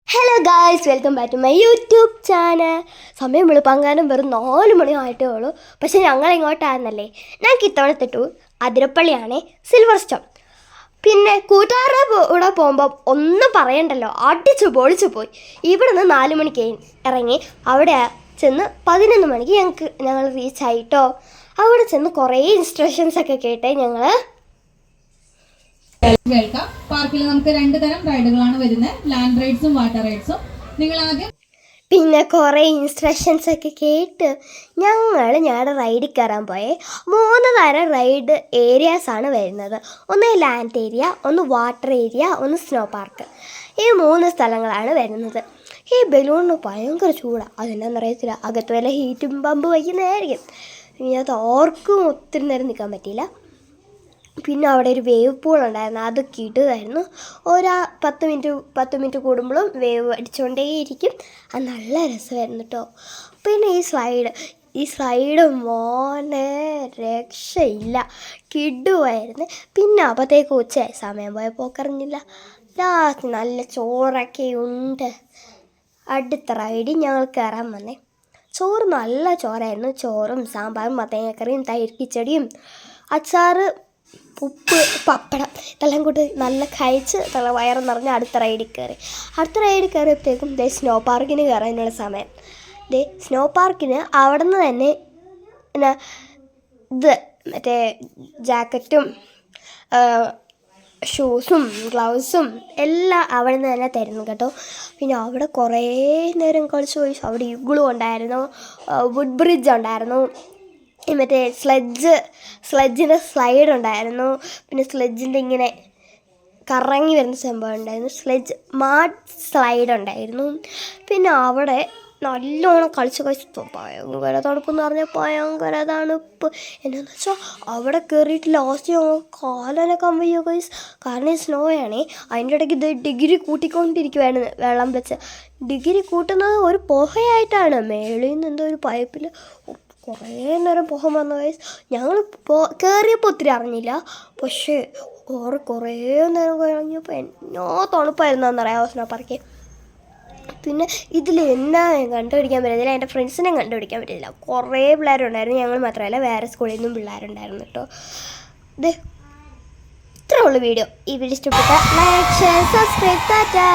Hello guys, welcome back to my YouTube channel. സമയം വെളുപ്പാങ്കാലം വെറും 4 മണി ആയിട്ടേ ഉള്ളൂ. പക്ഷേ ഞങ്ങൾ ഇങ്ങോട്ടായിരുന്നല്ലേ. ഞങ്ങൾക്ക് ഇത്തവണത്തെ ടൂർ അതിരപ്പള്ളിയാണേ, സിൽവർ സ്റ്റോൺ. പിന്നെ കൂട്ടുകാരുടെ കൂടെ പോകുമ്പോൾ ഒന്നും പറയണ്ടല്ലോ, അടിച്ചു പൊളിച്ചു പോയി. ഇവിടെ നിന്ന് 4 മണിക്ക് ഇറങ്ങി അവിടെ ചെന്ന് 11 മണിക്ക് ഞങ്ങൾ റീച്ച് ആയിട്ടോ. അവിടെ ചെന്ന് കുറേ ഇൻസ്ട്രക്ഷൻസൊക്കെ കേട്ടേ ഞങ്ങൾ. കേൾക്കാം. പാർക്കിൽ നമുക്ക് 2 തരം റൈഡുകളാണ് വരുന്നത്, ലാൻഡ് റൈഡ്സും വാട്ടർ റൈഡ്സും. നിങ്ങൾ ആദ്യം പിന്നെ കുറേ ഇൻസ്ട്രക്ഷൻസ് ഒക്കെ കേട്ട് ഞങ്ങളുടെ റൈഡിൽ കയറാൻ പോയേ. 3 തരം റൈഡ് ഏരിയാസാണ് വരുന്നത്. ഒന്ന് ലാൻഡ് ഏരിയ, ഒന്ന് വാട്ടർ ഏരിയ, ഒന്ന് സ്നോ പാർക്ക്. ഈ 3 സ്ഥലങ്ങളാണ് വരുന്നത്. ഈ ബലൂണിന് ഭയങ്കര ചൂടാണ്. അതെന്നാണെന്നറിയത്തില്ല, അകത്ത് വല്ല ഹീറ്റും പമ്പ് വയ്ക്കുന്നതായിരിക്കും. ഇനി അത് ആർക്കും ഒത്തിരി നേരം നിൽക്കാൻ പറ്റിയില്ല. പിന്നെ അവിടെ ഒരു വേവ് പൂൾ ഉണ്ടായിരുന്നു, അതൊക്കെ ഇടുമായിരുന്നു. 10 മിനിറ്റ് കൂടുമ്പോഴും വേവ് അടിച്ചുകൊണ്ടേയിരിക്കും. അത് നല്ല രസമായിരുന്നു കേട്ടോ. പിന്നെ ഈ സ്ലൈഡ് മോനെ രക്ഷയില്ല, കിടുവായിരുന്നു. പിന്നെ അപ്പോഴത്തേക്ക് ഉച്ചയായി, സമയം പോയപ്പോൾ അറിഞ്ഞില്ല. ലാസ്റ്റ് നല്ല ചോറൊക്കെ ഉണ്ട്. അടുത്ത റൈഡിൽ ഞങ്ങൾ കയറാൻ വന്നേ. ചോറ് നല്ല ചോറായിരുന്നു. ചോറും സാമ്പാറും മത്തങ്ങക്കറിയും തൈര് കിച്ചടിയും അച്ചാറ് ഉപ്പ് പപ്പടം ഇതെല്ലാം കൂടി നല്ല കഴിച്ച് നല്ല വയറ് നിറഞ്ഞ് അടുത്ത റൈഡിൽ കയറിയപ്പോഴത്തേക്കും സ്നോ പാർക്കിന് കയറാനുള്ള സമയം. സ്നോ പാർക്കിന് അവിടെ നിന്ന് തന്നെ പിന്നെ മറ്റേ ജാക്കറ്റും ഷൂസും ഗ്ലൗസും എല്ലാം അവിടെ നിന്ന് തന്നെ തരുന്നു കേട്ടോ. പിന്നെ അവിടെ കുറേ നേരം കളിച്ച് പോയി. അവിടെ ഇഗ്ലു ഉണ്ടായിരുന്നു, വുഡ് ബ്രിഡ്ജ് ഉണ്ടായിരുന്നു, മറ്റേ സ്ലെഡ്ജിൻ്റെ സ്ലൈഡ് ഉണ്ടായിരുന്നു. പിന്നെ സ്ലെഡ്ജിൻ്റെ ഇങ്ങനെ കറങ്ങി വരുന്ന സംഭവം ഉണ്ടായിരുന്നു, മാഡ് സ്ലൈഡ് ഉണ്ടായിരുന്നു. പിന്നെ അവിടെ നല്ലോണം കളിച്ച് ഭയങ്കര തണുപ്പെന്ന് പറഞ്ഞാൽ ഭയങ്കര തണുപ്പ്. എന്നാന്ന് വെച്ചാൽ അവിടെ കയറിയിട്ട് ലാസ്റ്റ് കാലനക്കാൻ വയ്യ ഗൈസ്, കാരണം ഈ സ്നോ ആണേ. അതിൻ്റെ ഇടയ്ക്ക് ഇത് ഡിഗ്രി കൂട്ടിക്കൊണ്ടിരിക്കുവായിരുന്നു. വെള്ളം വെച്ച് ഡിഗ്രി കൂട്ടുന്നത് ഒരു പുകയായിട്ടാണ്. മേളിൽ നിന്ന് എന്തോ ഒരു പൈപ്പിൽ കുറേ നേരം പുക വന്ന ഗൈസ്. ഞങ്ങൾ കയറിയപ്പോൾ ഒത്തിരി അറിഞ്ഞില്ല, പക്ഷേ കുറേ നേരം കഴിഞ്ഞപ്പോൾ എന്നോ തണുപ്പായിരുന്നറിയാമോ സ്നോ പാർക്ക്. പിന്നെ ഇതിൽ എന്നാ കണ്ടുപിടിക്കാൻ പറ്റില്ല, എൻ്റെ ഫ്രണ്ട്സിനെ കണ്ടുപിടിക്കാൻ പറ്റില്ല. കുറേ പിള്ളേരുണ്ടായിരുന്നു, ഞങ്ങൾ മാത്രമല്ല വേറെ സ്കൂളിൽ നിന്നും പിള്ളേരുണ്ടായിരുന്നു കേട്ടോ. ഇത്രേ ഉള്ളൂ വീഡിയോ. ഈ വീഡിയോ ഇഷ്ടപ്പെട്ട ലൈക്ക്, ഷെയർ, സബ്സ്ക്രൈബ്. ടാറ്റാ.